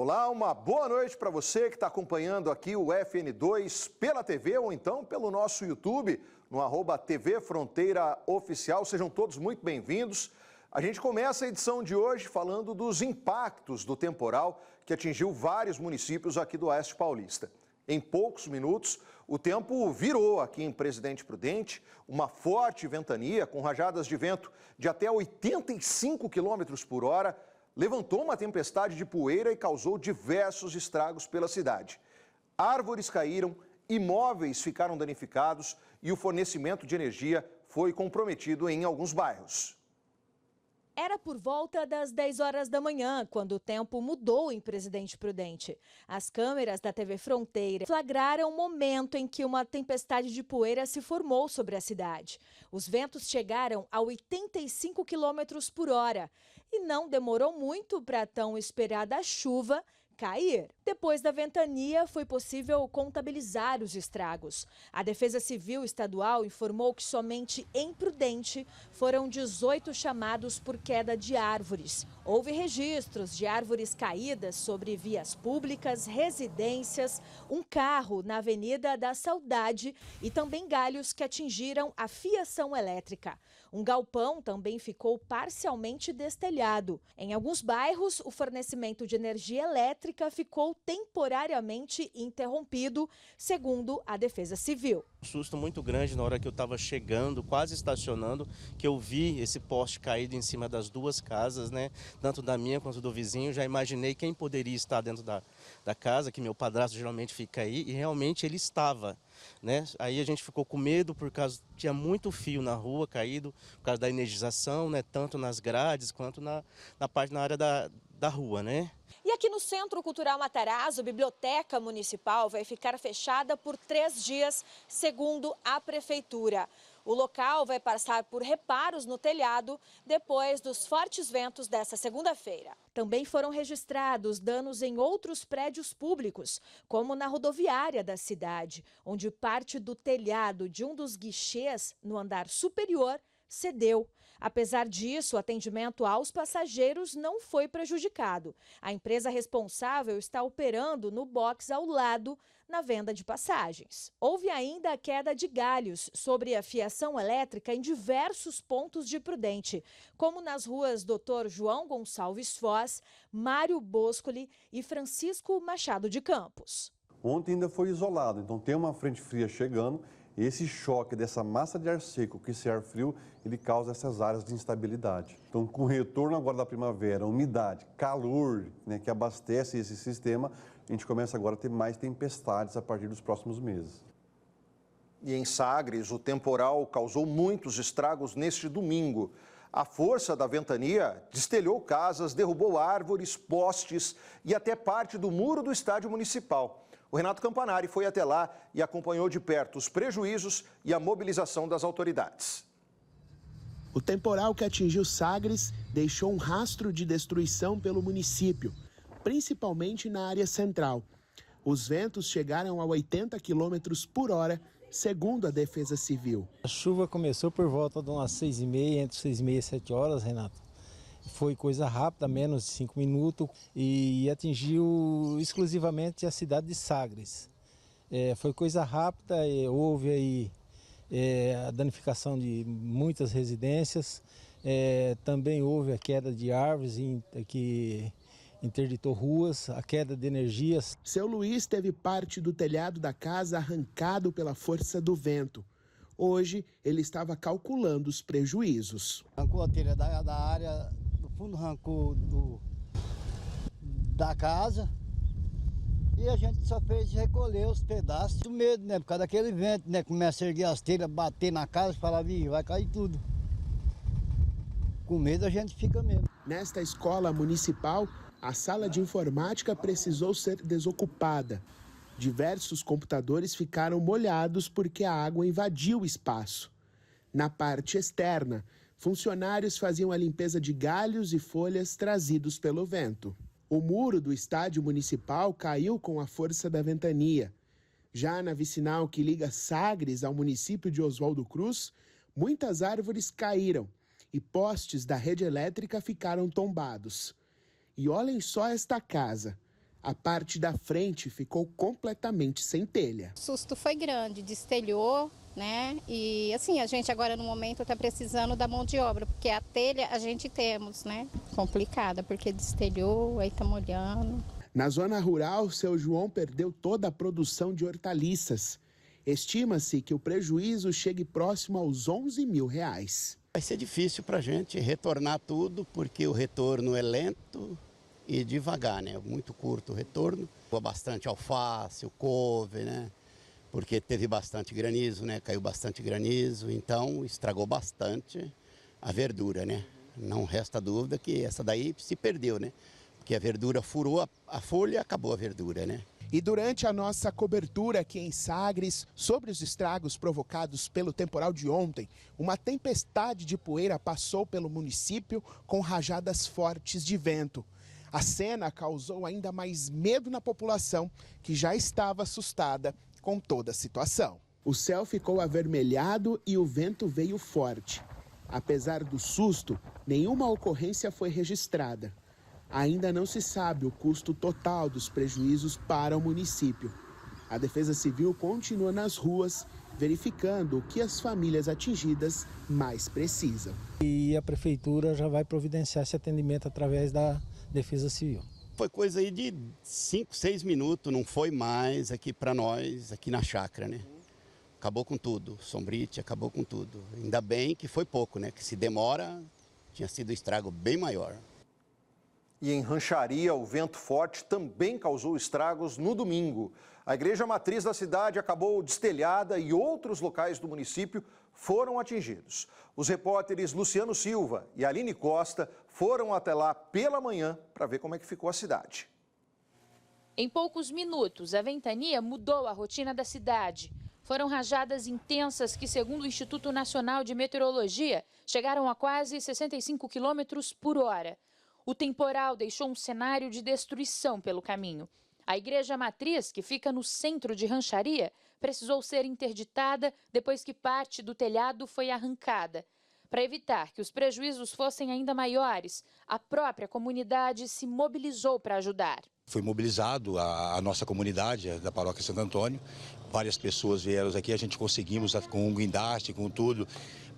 Olá, uma boa noite para você que está acompanhando aqui o FN2 pela TV ou então pelo nosso YouTube, no @TV Fronteira Oficial. Sejam todos muito bem-vindos. A gente começa a edição de hoje falando dos impactos do temporal que atingiu vários municípios aqui do Oeste Paulista. Em poucos minutos, o tempo virou aqui em Presidente Prudente, uma forte ventania com rajadas de vento de até 85 km por hora, levantou uma tempestade de poeira e causou diversos estragos pela cidade. Árvores caíram, imóveis ficaram danificados e o fornecimento de energia foi comprometido em alguns bairros. Era por volta das 10 horas da manhã, quando o tempo mudou em Presidente Prudente. As câmeras da TV Fronteira flagraram o momento em que uma tempestade de poeira se formou sobre a cidade. Os ventos chegaram a 85 km por hora e não demorou muito para a tão esperada chuva cair. Depois da ventania, foi possível contabilizar os estragos. A Defesa Civil Estadual informou que somente em Prudente foram 18 chamados por queda de árvores. Houve registros de árvores caídas sobre vias públicas, residências, um carro na Avenida da Saudade e também galhos que atingiram a fiação elétrica. Um galpão também ficou parcialmente destelhado. Em alguns bairros, o fornecimento de energia elétrica ficou temporariamente interrompido, segundo a Defesa Civil. Um susto muito grande na hora que eu estava chegando, quase estacionando, que eu vi esse poste caído em cima das duas casas, né? Tanto da minha quanto do vizinho. Já imaginei quem poderia estar dentro da casa, que meu padrasto geralmente fica aí, e realmente ele estava, né? Aí a gente ficou com medo por causa tinha muito fio na rua caído, por causa da energização, né? Tanto nas grades quanto na área da rua, né? E aqui no Centro Cultural Matarazzo, a Biblioteca Municipal vai ficar fechada por 3 dias, segundo a Prefeitura. O local vai passar por reparos no telhado depois dos fortes ventos desta segunda-feira. Também foram registrados danos em outros prédios públicos, como na rodoviária da cidade, onde parte do telhado de um dos guichês no andar superior cedeu. Apesar disso, o atendimento aos passageiros não foi prejudicado. A empresa responsável está operando no box ao lado, na venda de passagens. Houve ainda a queda de galhos sobre a fiação elétrica em diversos pontos de Prudente, como nas ruas Dr. João Gonçalves Foz, Mário Boscoli e Francisco Machado de Campos. Ontem ainda foi isolado, então tem uma frente fria chegando. Esse choque dessa massa de ar seco com esse ar frio, ele causa essas áreas de instabilidade. Então, com o retorno agora da primavera, umidade, calor, né, que abastece esse sistema, a gente começa agora a ter mais tempestades a partir dos próximos meses. E em Sagres, o temporal causou muitos estragos neste domingo. A força da ventania destelhou casas, derrubou árvores, postes e até parte do muro do estádio municipal. O Renato Campanari foi até lá e acompanhou de perto os prejuízos e a mobilização das autoridades. O temporal que atingiu Sagres deixou um rastro de destruição pelo município, principalmente na área central. Os ventos chegaram a 80 km por hora, segundo a Defesa Civil. A chuva começou por volta de umas 6h30, entre 6h30 e 7 horas, Renato. Foi coisa rápida, menos de 5 minutos, e atingiu exclusivamente a cidade de Sagres. Foi coisa rápida, houve aí a danificação de muitas residências, também houve a queda de árvores que interditou ruas, a queda de energias. Seu Luiz teve parte do telhado da casa arrancado pela força do vento. Hoje, ele estava calculando os prejuízos. Arrancou a telha da área, do fundo arrancou da casa e a gente só fez recolher os pedaços. Com medo, né? Por causa daquele vento, né? Começa a erguer as telhas, bater na casa, falar, vai cair tudo. Com medo a gente fica mesmo. Nesta escola municipal, a sala de informática precisou ser desocupada. Diversos computadores ficaram molhados porque a água invadiu o espaço. Na parte externa, funcionários faziam a limpeza de galhos e folhas trazidos pelo vento. O muro do estádio municipal caiu com a força da ventania. Já na vicinal que liga Sagres ao município de Oswaldo Cruz, muitas árvores caíram e postes da rede elétrica ficaram tombados. E olhem só esta casa. A parte da frente ficou completamente sem telha. O susto foi grande, destelhou, né? E assim, a gente agora no momento está precisando da mão de obra, porque a telha a gente temos, né? Complicada, porque destelhou, aí tá molhando. Na zona rural, seu João perdeu toda a produção de hortaliças. Estima-se que o prejuízo chegue próximo aos R$11 mil. Vai ser difícil para a gente retornar tudo, porque o retorno é lento e devagar, né? Muito curto o retorno. Bastante alface, o couve, né? Porque teve bastante granizo, né? Caiu bastante granizo, então estragou bastante a verdura, né? Não resta dúvida que essa daí se perdeu, né? Porque a verdura furou a folha e acabou a verdura, né? E durante a nossa cobertura aqui em Sagres, sobre os estragos provocados pelo temporal de ontem, uma tempestade de poeira passou pelo município com rajadas fortes de vento. A cena causou ainda mais medo na população, que já estava assustada com toda a situação. O céu ficou avermelhado e o vento veio forte. Apesar do susto, nenhuma ocorrência foi registrada. Ainda não se sabe o custo total dos prejuízos para o município. A Defesa Civil continua nas ruas, verificando o que as famílias atingidas mais precisam. E a Prefeitura já vai providenciar esse atendimento através da Defesa Civil. Foi coisa aí de 5, 6 minutos, não foi mais aqui para nós, aqui na chácara, né? Acabou com tudo, Sombrite acabou com tudo. Ainda bem que foi pouco, né? Que se demora, tinha sido um estrago bem maior. E em Rancharia, o vento forte também causou estragos no domingo. A igreja matriz da cidade acabou destelhada e outros locais do município foram atingidos. Os repórteres Luciano Silva e Aline Costa foram até lá pela manhã para ver como é que ficou a cidade. Em poucos minutos, a ventania mudou a rotina da cidade. Foram rajadas intensas que, segundo o Instituto Nacional de Meteorologia, chegaram a quase 65 quilômetros por hora. O temporal deixou um cenário de destruição pelo caminho. A igreja matriz, que fica no centro de Rancharia, precisou ser interditada depois que parte do telhado foi arrancada. Para evitar que os prejuízos fossem ainda maiores, a própria comunidade se mobilizou para ajudar. Foi mobilizado a nossa comunidade da Paróquia Santo Antônio. Várias pessoas vieram aqui, a gente conseguimos com um guindaste, com tudo,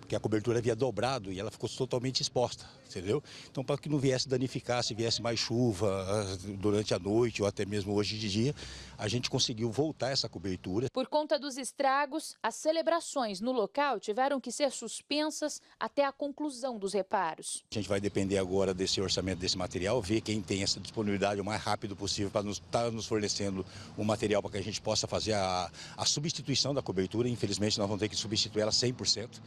porque a cobertura havia dobrado e ela ficou totalmente exposta, entendeu? Então, para que não viesse danificar, se viesse mais chuva durante a noite ou até mesmo hoje de dia, a gente conseguiu voltar essa cobertura. Por conta dos estragos, as celebrações no local tiveram que ser suspensas até a conclusão dos reparos. A gente vai depender agora desse orçamento, desse material, ver quem tem essa disponibilidade o mais rápido possível para estar nos fornecendo o material para que a gente possa fazer a substituição da cobertura. Infelizmente, nós vamos ter que substituir ela 100%.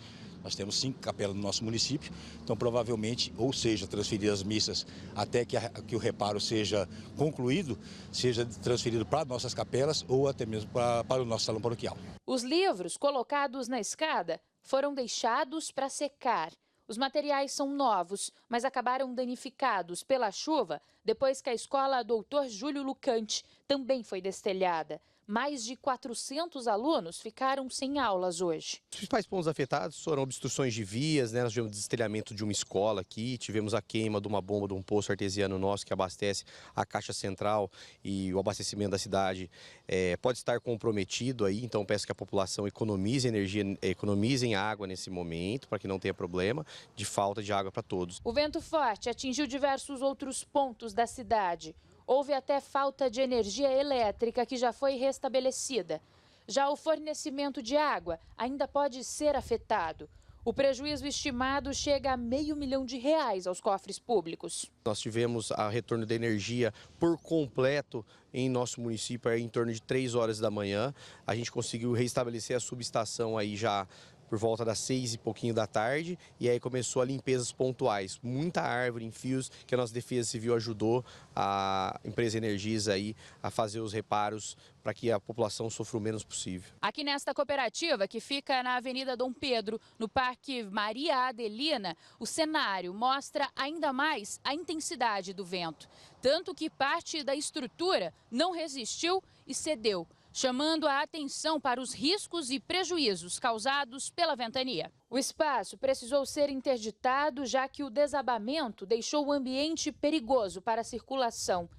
Nós temos 5 capelas no nosso município, então provavelmente, ou seja, transferir as missas até que o reparo seja concluído, seja transferido para nossas capelas ou até mesmo para o nosso salão paroquial. Os livros colocados na escada foram deixados para secar. Os materiais são novos, mas acabaram danificados pela chuva depois que a escola Dr. Júlio Lucante também foi destelhada. Mais de 400 alunos ficaram sem aulas hoje. Os principais pontos afetados foram obstruções de vias, né? Nós tivemos destelhamento de uma escola aqui, tivemos a queima de uma bomba de um poço artesiano nosso que abastece a caixa central e o abastecimento da cidade pode estar comprometido aí, então peço que a população economize energia, economizem água nesse momento para que não tenha problema de falta de água para todos. O vento forte atingiu diversos outros pontos da cidade. Houve até falta de energia elétrica que já foi restabelecida. Já o fornecimento de água ainda pode ser afetado. O prejuízo estimado chega a R$500 mil aos cofres públicos. Nós tivemos a retorno de energia por completo em nosso município em torno de 3 horas da manhã. A gente conseguiu restabelecer a subestação aí já por volta das 6 e pouquinho da tarde, e aí começou a limpezas pontuais. Muita árvore em fios que a nossa Defesa Civil ajudou a empresa Energisa aí a fazer os reparos para que a população sofra o menos possível. Aqui nesta cooperativa, que fica na Avenida Dom Pedro, no Parque Maria Adelina, o cenário mostra ainda mais a intensidade do vento. Tanto que parte da estrutura não resistiu e cedeu, chamando a atenção para os riscos e prejuízos causados pela ventania. O espaço precisou ser interditado, já que o desabamento deixou o ambiente perigoso para a circulação.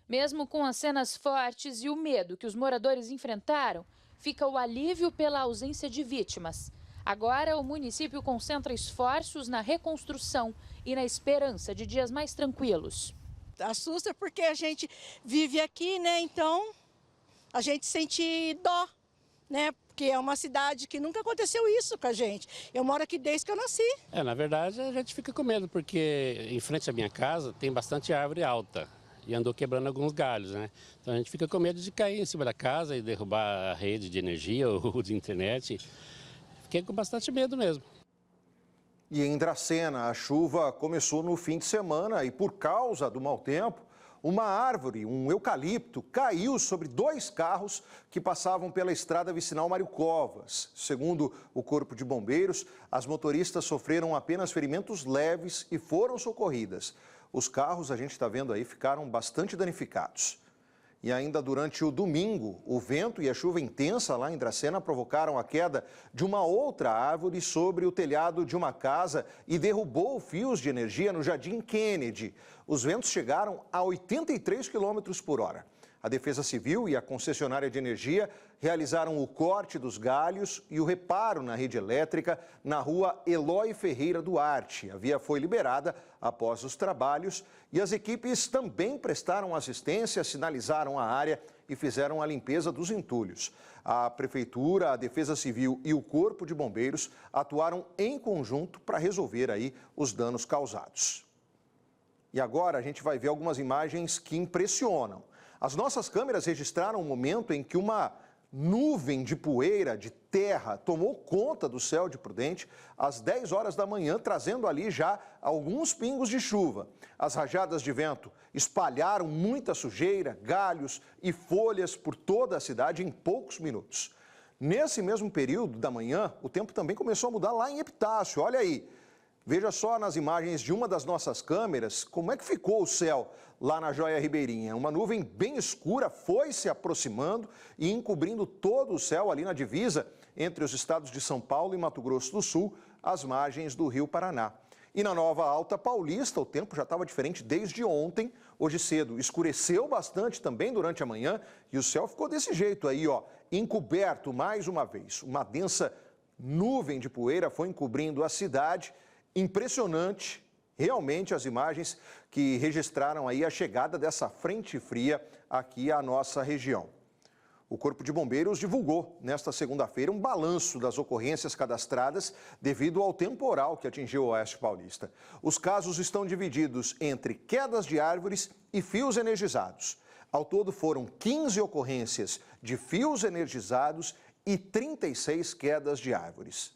Mesmo com as cenas fortes e o medo que os moradores enfrentaram, fica o alívio pela ausência de vítimas. Agora, o município concentra esforços na reconstrução e na esperança de dias mais tranquilos. Assusta porque a gente vive aqui, né? Então a gente sente dó, né? Porque é uma cidade que nunca aconteceu isso com a gente. Eu moro aqui desde que eu nasci. Na verdade, a gente fica com medo porque em frente à minha casa tem bastante árvore alta e andou quebrando alguns galhos, né? Então a gente fica com medo de cair em cima da casa e derrubar a rede de energia ou de internet. Fiquei com bastante medo mesmo. E em Dracena, a chuva começou no fim de semana e, por causa do mau tempo, uma árvore, um eucalipto, caiu sobre 2 carros que passavam pela estrada vicinal Mário Covas. Segundo o Corpo de Bombeiros, as motoristas sofreram apenas ferimentos leves e foram socorridas. Os carros, a gente está vendo aí, ficaram bastante danificados. E ainda durante o domingo, o vento e a chuva intensa lá em Dracena provocaram a queda de uma outra árvore sobre o telhado de uma casa e derrubou fios de energia no Jardim Kennedy. Os ventos chegaram a 83 km por hora. A Defesa Civil e a concessionária de energia realizaram o corte dos galhos e o reparo na rede elétrica na rua Eloy Ferreira Duarte. A via foi liberada após os trabalhos e as equipes também prestaram assistência, sinalizaram a área e fizeram a limpeza dos entulhos. A Prefeitura, a Defesa Civil e o Corpo de Bombeiros atuaram em conjunto para resolver aí os danos causados. E agora a gente vai ver algumas imagens que impressionam. As nossas câmeras registraram o momento em que uma nuvem de poeira, de terra, tomou conta do céu de Prudente às 10 horas da manhã, trazendo ali já alguns pingos de chuva. As rajadas de vento espalharam muita sujeira, galhos e folhas por toda a cidade em poucos minutos. Nesse mesmo período da manhã, o tempo também começou a mudar lá em Epitácio. Olha aí, veja só nas imagens de uma das nossas câmeras como é que ficou o céu lá na Joia Ribeirinha. Uma nuvem bem escura foi se aproximando e encobrindo todo o céu ali na divisa entre os estados de São Paulo e Mato Grosso do Sul, às margens do Rio Paraná. E na Nova Alta Paulista, o tempo já estava diferente desde ontem. Hoje cedo escureceu bastante também durante a manhã e o céu ficou desse jeito aí, ó, encoberto mais uma vez. Uma densa nuvem de poeira foi encobrindo a cidade. Impressionante, realmente, as imagens que registraram aí a chegada dessa frente fria aqui à nossa região. O Corpo de Bombeiros divulgou nesta segunda-feira um balanço das ocorrências cadastradas devido ao temporal que atingiu o Oeste Paulista. Os casos estão divididos entre quedas de árvores e fios energizados. Ao todo foram 15 ocorrências de fios energizados e 36 quedas de árvores.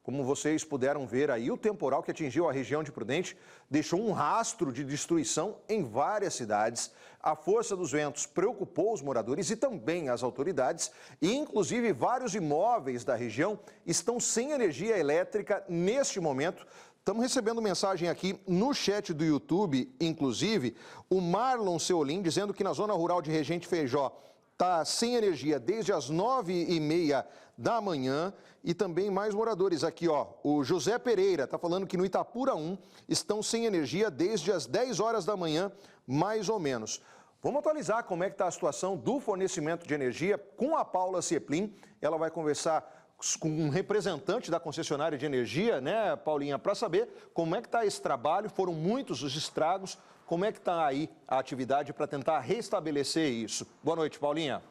Como vocês puderam ver aí, o temporal que atingiu a região de Prudente deixou um rastro de destruição em várias cidades. A força dos ventos preocupou os moradores e também as autoridades, e inclusive vários imóveis da região estão sem energia elétrica neste momento. Estamos recebendo mensagem aqui no chat do YouTube, inclusive, o Marlon Seolim dizendo que na zona rural de Regente Feijó está sem energia desde as 9h30 da manhã. E também mais moradores aqui, ó. O José Pereira está falando que no Itapura 1 estão sem energia desde as 10 horas da manhã, mais ou menos. Vamos atualizar como é que está a situação do fornecimento de energia com a Paula Cieplin. Ela vai conversar com um representante da concessionária de energia, né, Paulinha, para saber como é que está esse trabalho. Foram muitos os estragos. Como é que está aí a atividade para tentar restabelecer isso? Boa noite, Paulinha.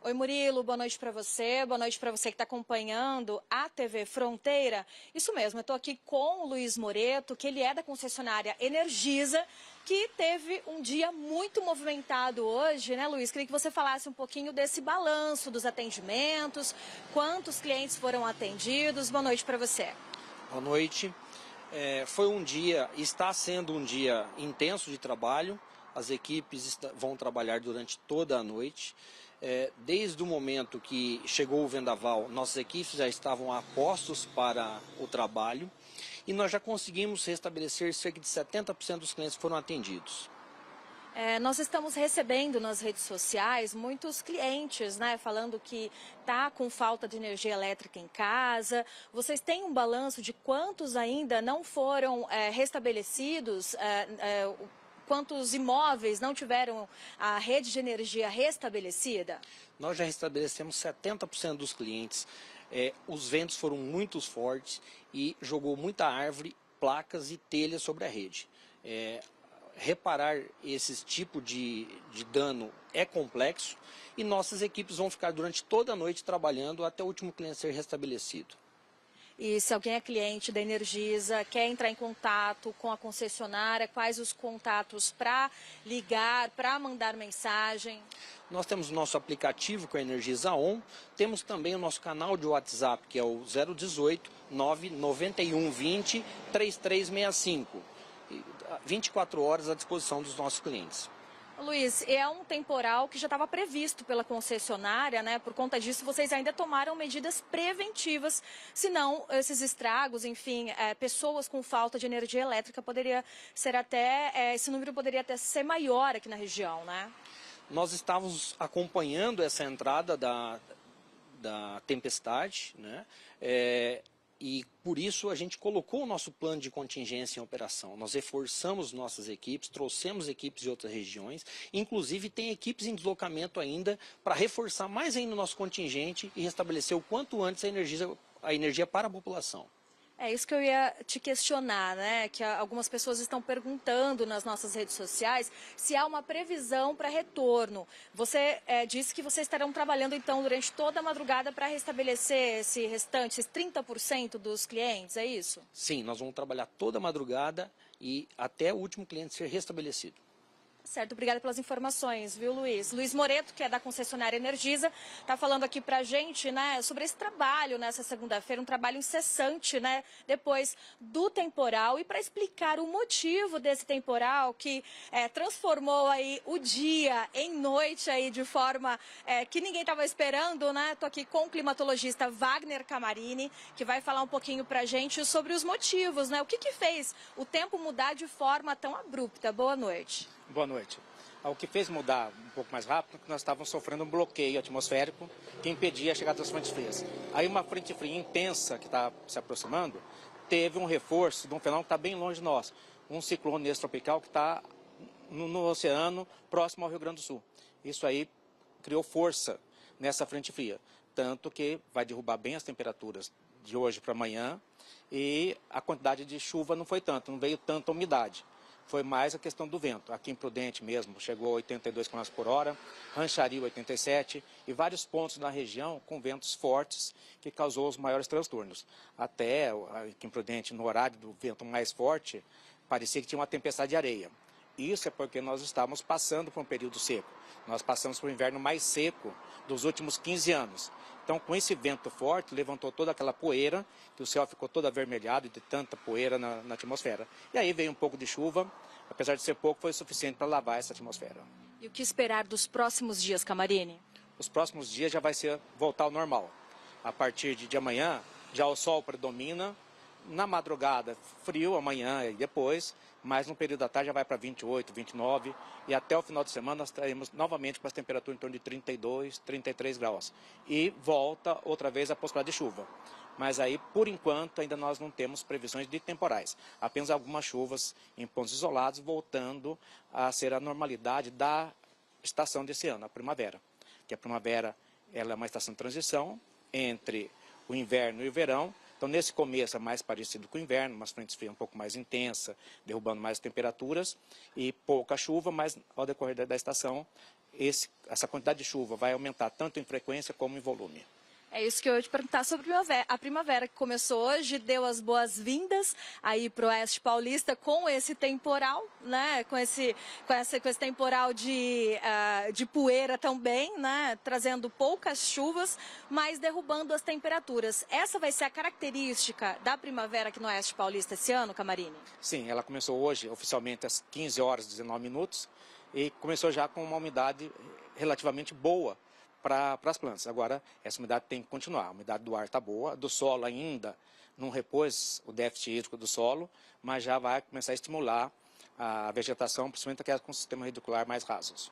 Oi, Murilo, boa noite para você que está acompanhando a TV Fronteira. Isso mesmo, eu estou aqui com o Luiz Moreto, que ele é da concessionária Energisa, que teve um dia muito movimentado hoje, né, Luiz? Queria que você falasse um pouquinho desse balanço dos atendimentos, quantos clientes foram atendidos. Boa noite para você. Boa noite. Foi um dia, está sendo um dia intenso de trabalho. As equipes vão trabalhar durante toda a noite. Desde o momento que chegou o vendaval, nossas equipes já estavam a postos para o trabalho e nós já conseguimos restabelecer cerca de 70% dos clientes que foram atendidos. Nós estamos recebendo nas redes sociais muitos clientes, né, falando que está com falta de energia elétrica em casa. Vocês têm um balanço de quantos ainda não foram restabelecidos quantos imóveis não tiveram a rede de energia restabelecida? Nós já restabelecemos 70% dos clientes. Os ventos foram muito fortes e jogou muita árvore, placas e telhas sobre a rede. Reparar esse tipo de dano é complexo e nossas equipes vão ficar durante toda a noite trabalhando até o último cliente ser restabelecido. E se alguém é cliente da Energisa, quer entrar em contato com a concessionária, quais os contatos para ligar, para mandar mensagem? Nós temos o nosso aplicativo com a Energisa On, temos também o nosso canal de WhatsApp, que é o 018 991 20 3365. 24 horas à disposição dos nossos clientes. Luiz, é um temporal que já estava previsto pela concessionária, né? Por conta disso, vocês ainda tomaram medidas preventivas, senão esses estragos, enfim, pessoas com falta de energia elétrica poderia ser até, esse número poderia até ser maior aqui na região, né? Nós estávamos acompanhando essa entrada da tempestade, né? E por isso a gente colocou o nosso plano de contingência em operação. Nós reforçamos nossas equipes, trouxemos equipes de outras regiões, inclusive tem equipes em deslocamento ainda para reforçar mais ainda o nosso contingente e restabelecer o quanto antes a energia para a população. É isso que eu ia te questionar, né? Que algumas pessoas estão perguntando nas nossas redes sociais se há uma previsão para retorno. Você disse que vocês estarão trabalhando, então, durante toda a madrugada para restabelecer esse restante, esses 30% dos clientes, é isso? Sim, nós vamos trabalhar toda a madrugada e até o último cliente ser restabelecido. Certo, obrigada pelas informações, viu, Luiz? Luiz Moreto, que é da concessionária Energisa, está falando aqui pra gente, né, sobre esse trabalho nessa segunda-feira, um trabalho incessante, né, depois do temporal, e para explicar o motivo desse temporal que transformou aí o dia em noite aí de forma que ninguém estava esperando, né? Estou aqui com o climatologista Wagner Camarini, que vai falar um pouquinho pra gente sobre os motivos, né? O que fez o tempo mudar de forma tão abrupta? Boa noite. Boa noite. O que fez mudar um pouco mais rápido é que nós estávamos sofrendo um bloqueio atmosférico que impedia a chegada das frentes frias. Aí uma frente fria intensa que está se aproximando teve um reforço de um fenômeno que está bem longe de nós. Um ciclone extratropical que está no oceano próximo ao Rio Grande do Sul. Isso aí criou força nessa frente fria. Tanto que vai derrubar bem as temperaturas de hoje para amanhã e a quantidade de chuva não foi tanto, não veio tanta umidade. Foi mais a questão do vento. Aqui em Prudente mesmo, chegou a 82 km por hora, Rancharia 87 e vários pontos na região com ventos fortes que causou os maiores transtornos. Até aqui em Prudente, no horário do vento mais forte, parecia que tinha uma tempestade de areia. Isso é porque nós estávamos passando por um período seco. Nós passamos por um inverno mais seco dos últimos 15 anos. Então, com esse vento forte, levantou toda aquela poeira, que o céu ficou todo avermelhado de tanta poeira na atmosfera. E aí veio um pouco de chuva, apesar de ser pouco, foi suficiente para lavar essa atmosfera. E o que esperar dos próximos dias, Camarini? Os próximos dias já vai ser voltar ao normal. A partir de amanhã, já o sol predomina. Na madrugada, frio amanhã e depois, mas no período da tarde já vai para 28, 29 e até o final de semana nós estaremos novamente com as temperaturas em torno de 32, 33 graus. E volta outra vez a possibilidade de chuva. Mas aí, por enquanto, ainda nós não temos previsões de temporais. Apenas algumas chuvas em pontos isolados, voltando a ser a normalidade da estação desse ano, a primavera. Que a primavera ela é uma estação de transição entre o inverno e o verão. Então, nesse começo é mais parecido com o inverno, umas frentes frias um pouco mais intensa, derrubando mais temperaturas e pouca chuva, mas ao decorrer da estação, essa quantidade de chuva vai aumentar tanto em frequência como em volume. É isso que eu ia te perguntar sobre a primavera que começou hoje, deu as boas-vindas aí para o Oeste Paulista com esse temporal, né? Com esse temporal de poeira também, né? Trazendo poucas chuvas, mas derrubando as temperaturas. Essa vai ser a característica da primavera aqui no Oeste Paulista esse ano, Camarini? Sim, ela começou hoje oficialmente às 15 horas e 19 minutos e começou já com uma umidade relativamente boa para as plantas. Agora, essa umidade tem que continuar. A umidade do ar está boa, do solo ainda não repôs o déficit hídrico do solo, mas já vai começar a estimular a vegetação, principalmente aquelas com sistema radicular mais rasos.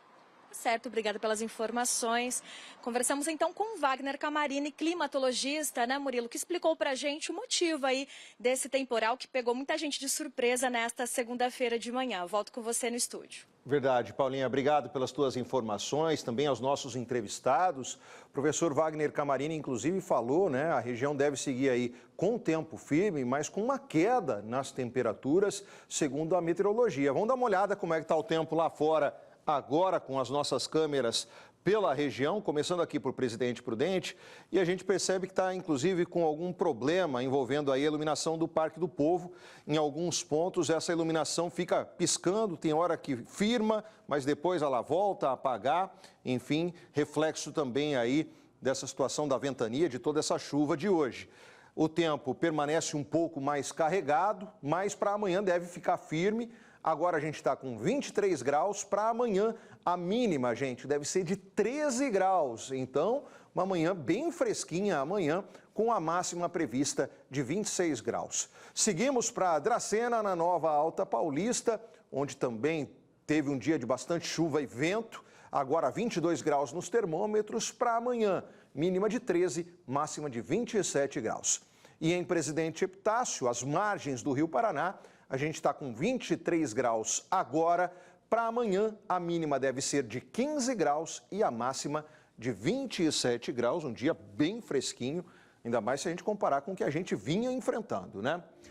Certo, obrigada pelas informações. Conversamos então com Wagner Camarini, climatologista, né, Murilo, que explicou pra gente o motivo aí desse temporal que pegou muita gente de surpresa nesta segunda-feira de manhã. Volto com você no estúdio. Verdade, Paulinha. Obrigado pelas tuas informações, também aos nossos entrevistados. O professor Wagner Camarini, inclusive, falou, né, a região deve seguir aí com tempo firme, mas com uma queda nas temperaturas, segundo a meteorologia. Vamos dar uma olhada como é que está o tempo lá fora agora com as nossas câmeras pela região, começando aqui por Presidente Prudente, e a gente percebe que está, inclusive, com algum problema envolvendo aí a iluminação do Parque do Povo. Em alguns pontos, essa iluminação fica piscando, tem hora que firma, mas depois ela volta a apagar. Enfim, reflexo também aí dessa situação da ventania, de toda essa chuva de hoje. O tempo permanece um pouco mais carregado, mas para amanhã deve ficar firme. Agora a gente está com 23 graus, para amanhã a mínima, gente, deve ser de 13 graus. Então, uma manhã bem fresquinha amanhã, com a máxima prevista de 26 graus. Seguimos para Dracena, na Nova Alta Paulista, onde também teve um dia de bastante chuva e vento. Agora 22 graus nos termômetros, para amanhã, mínima de 13, máxima de 27 graus. E em Presidente Epitácio, às margens do Rio Paraná, a gente está com 23 graus agora. Para amanhã, a mínima deve ser de 15 graus e a máxima de 27 graus. Um dia bem fresquinho, ainda mais se a gente comparar com o que a gente vinha enfrentando, né?